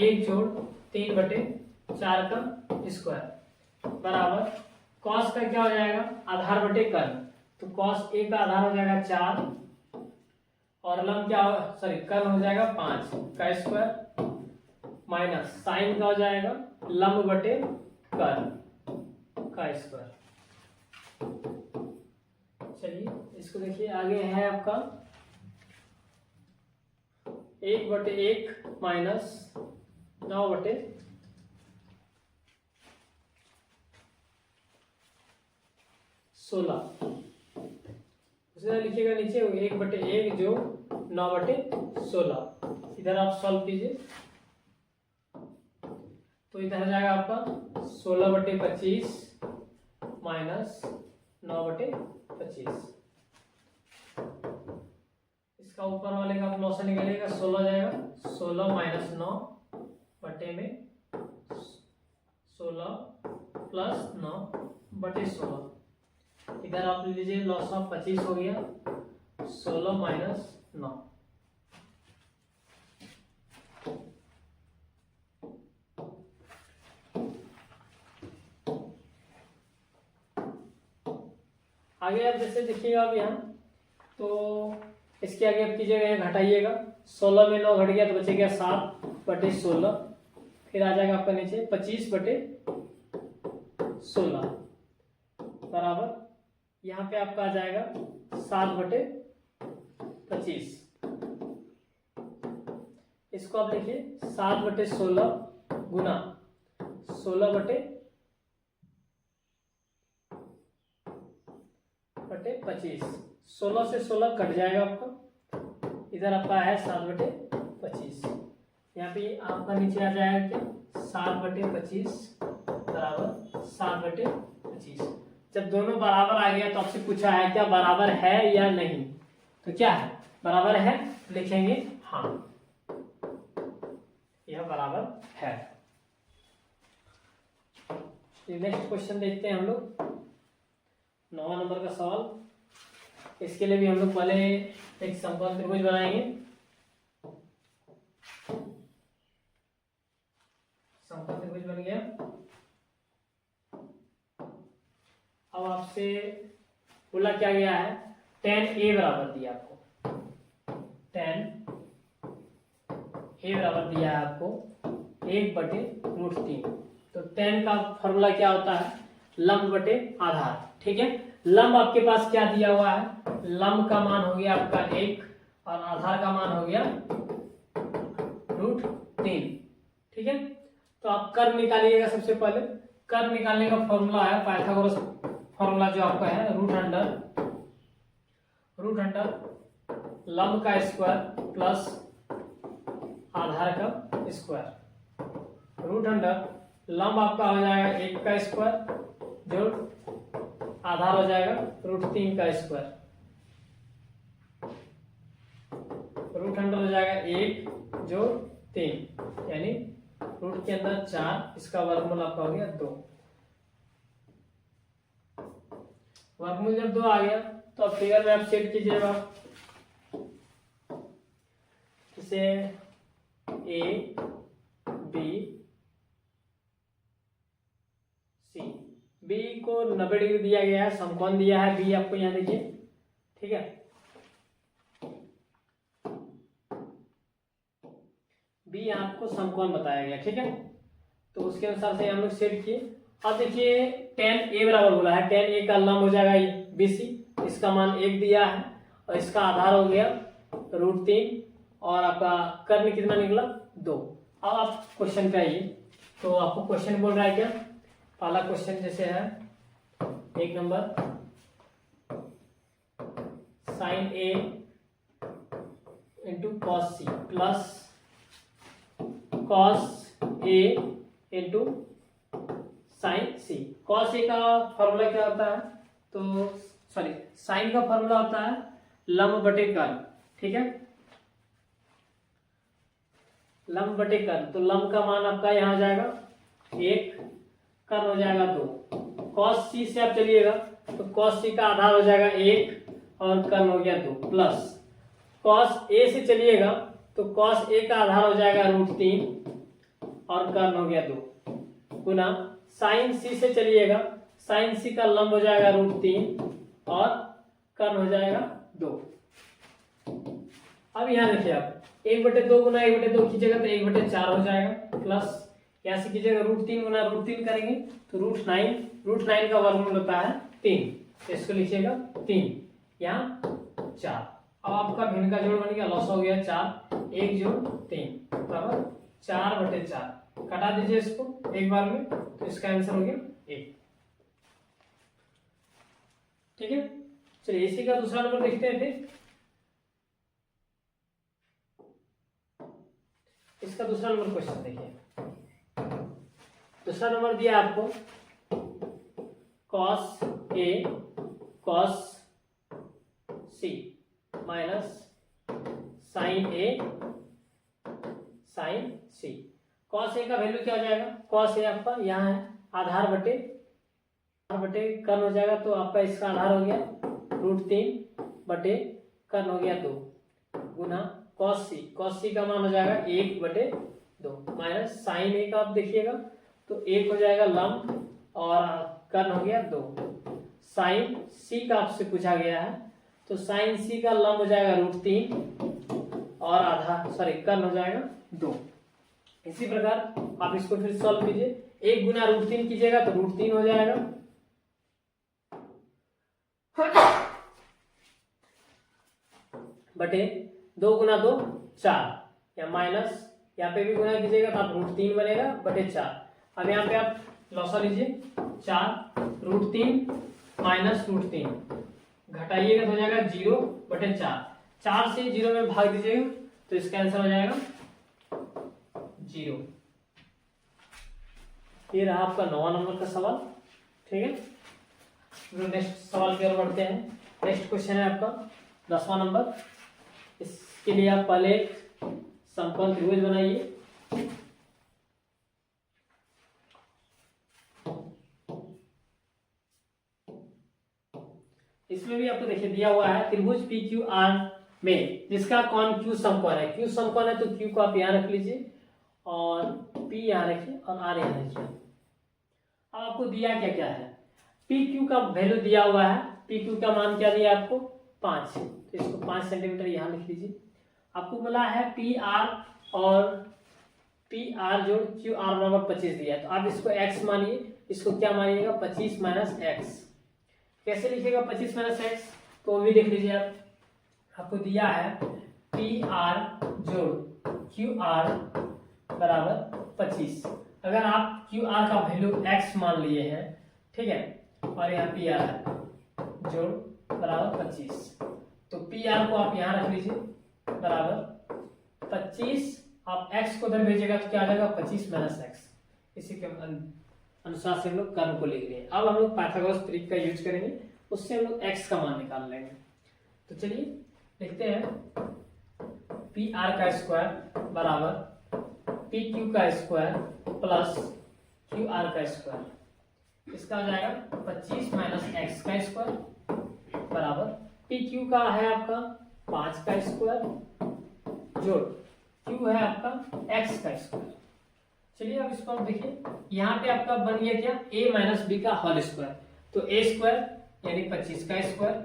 1 जोड़ 3 बटे 4 का स्क्वायर बराबर कॉस का क्या हो जाएगा, आधार बटे कर्ण। तो कॉस ए का आधार हो जाएगा 4 और लंब क्या सॉरी कर्ण हो जाएगा 5 का स्क्वायर माइनस साइन का हो जाएगा लंब बटे कर्ण का स्क्वायर। चलिए इसको देखिए, आगे है आपका 1 बटे 1 माइनस 9 बटे 16। उसे लिखिएगा नीचे 1 बटे 1 जो 9 बटे 16। इधर आप सॉल्व कीजिए तो इधर आ जाएगा आपका 16 बटे 25 माइनस 9 बटे 25। इसका ऊपर वाले का लॉस निकलेगा 16 जाएगा, 16 माइनस 9 बटे में 16 प्लस 9 बटे 16। इधर आप लीजिए लॉस ऑफ 25 हो गया, 16 माइनस 9। आगे आप जैसे देखिएगा अब यहाँ, तो इसके आगे आप कीजिएगा यहाँ घटाइएगा, 16 में 9 घट गया तो बचेगा 7 बटे 16। फिर आ जाएगा आपका नीचे 25 बटे 16 बराबर यहाँ पे आपका आ जाएगा 7 बटे 25। इसको आप देखिए 7 बटे 16 गुना 16 बटे 25। 16 से 16 कट जाएगा आपका, इधर आपका है 7 बटे 25। यहाँ पे आपका नीचे आ जाएगा क्या 7 बटे 25 बराबर 7 बटे 25। जब दोनों बराबर आ गया तो आपसे पूछा है क्या बराबर है या नहीं, तो क्या है बराबर है, लिखेंगे हाँ यह बराबर है। नेक्स्ट क्वेश्चन देखते हैं हम लोग 9वां नंबर का सवाल। इसके लिए भी हम लोग पहले एक समकोण त्रिभुज बनाएंगे। समकोण त्रिभुज बन गया। अब आपसे बोला क्या गया है, tan a बराबर दिया आपको, tan a बराबर दिया है आपको 1/√3। तो tan का फॉर्मूला क्या होता है, लंब बटे आधार। ठीक है, लंब आपके पास क्या दिया हुआ है, लंब का मान हो गया आपका 1 और आधार का मान हो गया √3। ठीक है, तो आप कर्व निकालिएगा। सबसे पहले कर्व निकालने का फॉर्मूला है पाइथागोरस फॉर्मूला जो आपका है रूट अंडर लंब का स्क्वायर प्लस आधार का स्क्वायर। रूट अंडर लंब आपका हो जाएगा 1 का स्क्वायर जो आधार हो जाएगा √3 का स्क्वायर। रूट अंडर हो जाएगा 1 जो 3 यानी रूट के अंदर 4, इसका वर्गमूल आपका हो गया 2। वर्गमूल जब 2 आ गया तो अब फिगर में आप सेट कीजिएगा इसे A B C। B को 90 डिग्री दिया गया है, समकोण दिया है B आपको यहाँ देखिए। ठीक है, B आपको समकोण बताया गया। ठीक है, तो उसके अनुसार से हम लोग सेट किए। अब देखिए tan a बराबर बोला है, tan a का लंब हो जाएगा BC, इसका मान 1 दिया है और इसका आधार हो गया √3 और आपका कर्ण कितना निकला 2। अब आप क्वेश्चन पे आइए, तो आपको क्वेश्चन बोल रहा है क्या, पहला क्वेश्चन जैसे है 1 number, sin A into cos C plus cos A into sin C। cos A का फॉर्मूला क्या होता है, तो सॉरी sin का फॉर्मूला होता है लंब बटे कर्ण। ठीक है, लंब बटे कर्ण, तो लंब का मान आपका यहाँ आ जाएगा 1, कर्ण हो जाएगा 2। cos c से आप चलिएगा तो cos c का आधार हो जाएगा 1 और कर्ण हो गया 2, प्लस cos a से चलिएगा तो cos a का आधार हो जाएगा √3 और कर्ण हो गया 2, गुना sin c से चलिएगा, sin c का लंब हो जाएगा √3 और कर्ण हो जाएगा 2। अब यहाँ देखिए आप 1/2 गुना 1/2 कीजिएगा तो 1/4 हो जाएगा, प्लस यहाँ से कीजिएगा √3 गुना √3 करेंगे तो √9 का वर्गमूल होता है 3, तो इसको लिखिएगा 3, यहाँ 4। अब आपका भिन्न का जोड़ बन गया, लॉस हो गया 4, 1 जोड़ 3 बराबर 4/4। कटा दीजिए इसको एक बार में, तो इसका आंसर हो गया 1। ठीक है, चलिए इसी का दूसरा नंबर देखते हैं। फिर इसका दूसरा नंबर क्वेश्चन देखिए। दूसरा नंबर दिया आपको cos A cos C minus sin A sin C। cos A का वैल्यू क्या हो जाएगा? cos A आपका यहाँ है आधार बटे कर्ण हो जाएगा, तो आपका इसका आधार हो गया √3 बटे कर्ण हो गया 2, गुना cos C का मान हो जाएगा 1/2 माइनस sin A का आप देखिएगा तो 1 हो जाएगा लंब और कर्ण हो गया 2। sin C का आपसे पूछा गया है तो sin C का लंब हो जाएगा √3 और कर्ण हो जाएगा 2। इसी प्रकार आप इसको फिर सॉल्व कीजिए, 1 गुना √3 कीजिएगा तो √3 हो जाएगा, बटे 2 गुना 2 4, या माइनस यहाँ पे भी गुना कीजिएगा तो आप √3 बनेगा बटे 4। अब यहाँ पे आप लॉसा लीजिए 4 √3 माइनस √3 घटाइएगा तो हो जाएगा 0/4, 4 से 0 में भाग दीजिएगा तो इसका आंसर हो जाएगा 0। ये रहा आपका 9वां नंबर का सवाल। ठीक है, नेक्स्ट सवाल की ओर बढ़ते हैं। नेक्स्ट क्वेश्चन है आपका 10वां नंबर। इसके लिए आप पहले समकोण त्रिभुज बनाइए। इसमें भी आपको देखिए दिया हुआ है त्रिभुज PQR में जिसका कोण Q समकोण है। Q समकोण है तो Q को आप यहाँ रख लीजिए और P यहाँ रखिए और R यहाँ रखिए। अब आपको दिया क्या क्या है, PQ का वैल्यू दिया हुआ है, PQ का मान क्या दिया आपको 5, तो इसको 5 सेंटीमीटर यहाँ लिख लीजिए। आपको बोला है PR और PR जोड़ QR बराबर 25 दिया है, तो आप इसको x मानिए, इसको क्या मानिएगा 25 माइनस x। कैसे लिखिएगा 25 माइनस x, तो वो भी देख लीजिए आप। आपको दिया है PR जोड़ QR बराबर 25। अगर आप QR का वैल्यू x मान लिए हैं, ठीक है, और यहाँ PR है जोड़ बराबर 25, तो PR को आप यहाँ रख लीजिए बराबर 25। आप x को उधर भेजिएगा तो क्या आ जाएगा 25 माइनस x। इसी के अनुसार से हम लोग कर्ण को लिख लिए। अब हम लोग पाइथागोरस ट्रिक का यूज करेंगे, उससे हम लोग x का मान निकाल लेंगे। तो चलिए लिखते हैं PR का स्क्वायर बराबर PQ का स्क्वायर प्लस QR का स्क्वायर। इसका आ जाएगा 25 माइनस x का स्क्वायर बराबर PQ का है आपका 5 का स्क्वायर जोड़ Q है आपका x का स्क्वायर। चलिए अब इसको आप देखिए, यहाँ पे आपका बन गया क्या a माइनस बी का होल स्क्वायर, तो a स्क्वायर यानी 25 का square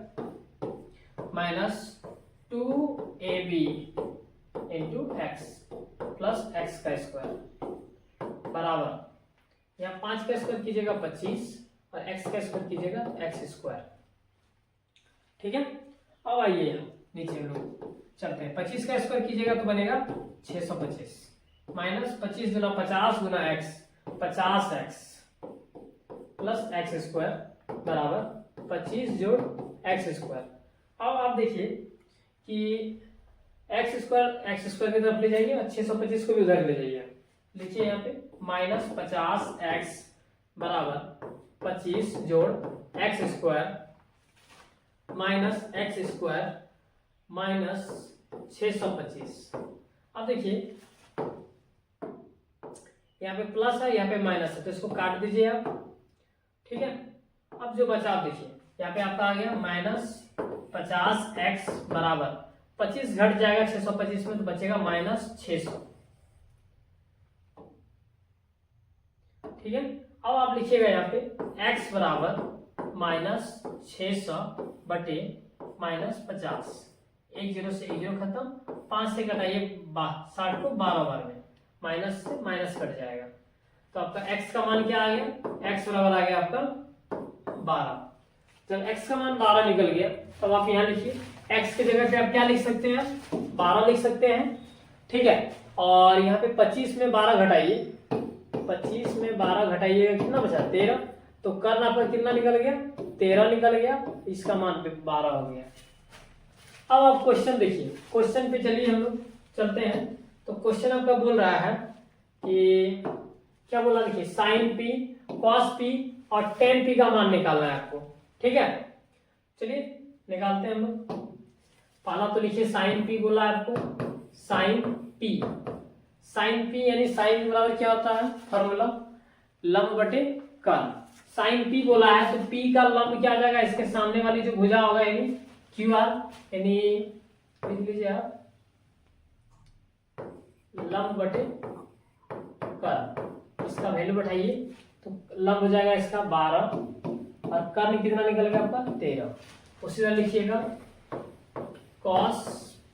minus 2ab into x plus x का स्क्वायर बराबर यहाँ 5 का स्क्वायर कीजिएगा 25 और x का स्क्वायर कीजिएगा x स्क्वायर। ठीक है, अब आइए नीचे हम लोग चलते हैं। 25 का स्क्वायर कीजिएगा तो बनेगा 625 माइनस 25 गुना 50 गुना x 50x plus x square बराबर 25 जोड़ x स्क्वायर। अब आप देखिए कि x स्क्वायर की तरफ ले जाइए और 625 को भी उधर ले जाइए। लिखिए यहाँ पे माइनस 50x बराबर 25 जोड़ x square minus x square minus 625। अब देखिए यहाँ पे प्लस है, यहाँ पे माइनस है, तो इसको काट दीजिए आप। ठीक है, अब जो बचा आप देखिए, यहाँ पे आपका आ गया -50x बराबर 25 घट जाएगा 625 में, तो बचेगा -600। ठीक है, अब आप लिखिएगा यहाँ पे x बराबर -600 बटे -50, 1 0 से 1 0 खत्म, 5 से घटाइए 60 को 12 बार में, माइनस से माइनस कट जाएगा, तो आपका x का मान क्या आ गया, x बराबर आ गया आपका 12। जब x का मान 12 निकल गया, तब आप यहाँ लिखिए x की जगह पे आप क्या लिख सकते हैं, 12 लिख सकते हैं। ठीक है, और यहाँ पे 25 में 12 घटाइए, 25 में 12 घटाइएगा, कितना बचा 13, तो कर्ण आपका कितना निकल गया, 13 निकल गया, इसका मान 12 हो गया। अब आप क्वेश्चन देखिए, क्वेश्चन पे चलिए हम लोग चलते हैं। तो क्वेश्चन आपका बोल रहा है कि क्या बोला, देखिए साइन पी, कॉस पी और टेन पी का मान निकालना है आपको। ठीक है, चलिए निकालते हैं हम लोग। पहला तो लिखिए साइन पी बोला है आपको, साइन पी, साइन पी यानी साइन बराबर क्या होता है, फॉर्मूला लंब बटे कर्ण। साइन पी बोला है तो पी का लंब क्या आ जाएगा, इसके सामने वाली जो भुजा होगा यानी क्यू आर, यानी लिख लीजिए आप लंब बटे कर्ण, इसका वैल्यू बैठाइए, तो लंब हो जाएगा इसका 12 और कर्ण कितना निकल गया आपका 13। उसी तरह लिखिएगा कॉस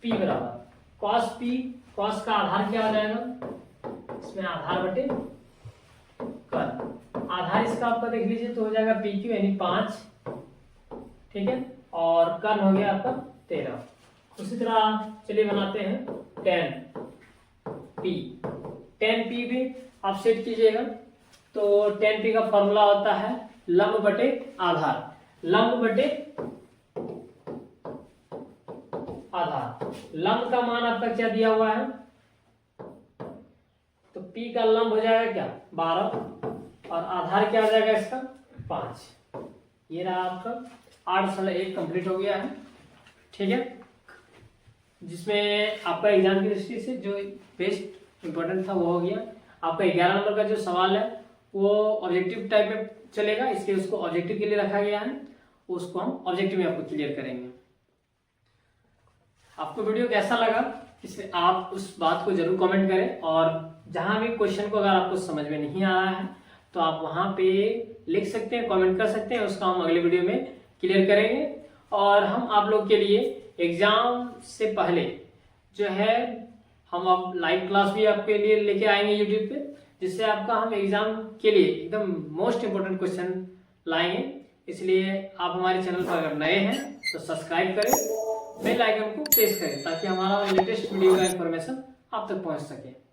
पी बराबर, कॉस पी, कॉस का आधार क्या हो जाएगा, इसमें आधार बटे कर्ण, आधार इसका आपका देख लीजिए तो हो जाएगा पी क्यू यानी 5। ठीक है, और कर्ण हो गया आपका 13। उसी तरह चलिए बनाते हैं टेन पी, टेन पी भी आप सेट कीजिएगा, तो टेन पी का फॉर्मूला होता है लंब बटे आधार, लंब बटे आधार। लंब का मान आपका क्या दिया हुआ है, तो पी का लंब हो जाएगा क्या 12 और आधार क्या हो जाएगा इसका 5। ये रहा आपका 8.1 कंप्लीट हो गया है। ठीक है, जिसमें आपका एग्जाम की दृष्टि से जो बेस्ट इंपॉर्टेंट था वो हो गया। आपका 11 नंबर का जो सवाल है वो ऑब्जेक्टिव टाइप में चलेगा, इसलिए उसको ऑब्जेक्टिव के लिए रखा गया है, उसको हम ऑब्जेक्टिव में आपको क्लियर करेंगे। आपको वीडियो कैसा लगा इसमें आप उस बात को जरूर कमेंट करें, और जहां भी क्वेश्चन को अगर आपको समझ में नहीं आ रहा है तो आप वहां पे लिख सकते हैं, कमेंट कर सकते हैं, उसका हम अगले वीडियो में क्लियर करेंगे। और हम आप लोग के लिए एग्जाम से पहले जो है हम अब लाइव क्लास भी आपके लिए लेके आएंगे यूट्यूब पे, जिससे आपका हम एग्जाम के लिए एकदम मोस्ट इंपोर्टेंट क्वेश्चन लाएंगे। इसलिए आप हमारे चैनल पर अगर नए हैं तो सब्सक्राइब करें, बेल आइकन को प्रेस करें, ताकि हमारा लेटेस्ट वीडियो का इंफॉर्मेशन आप तक पहुंच सके।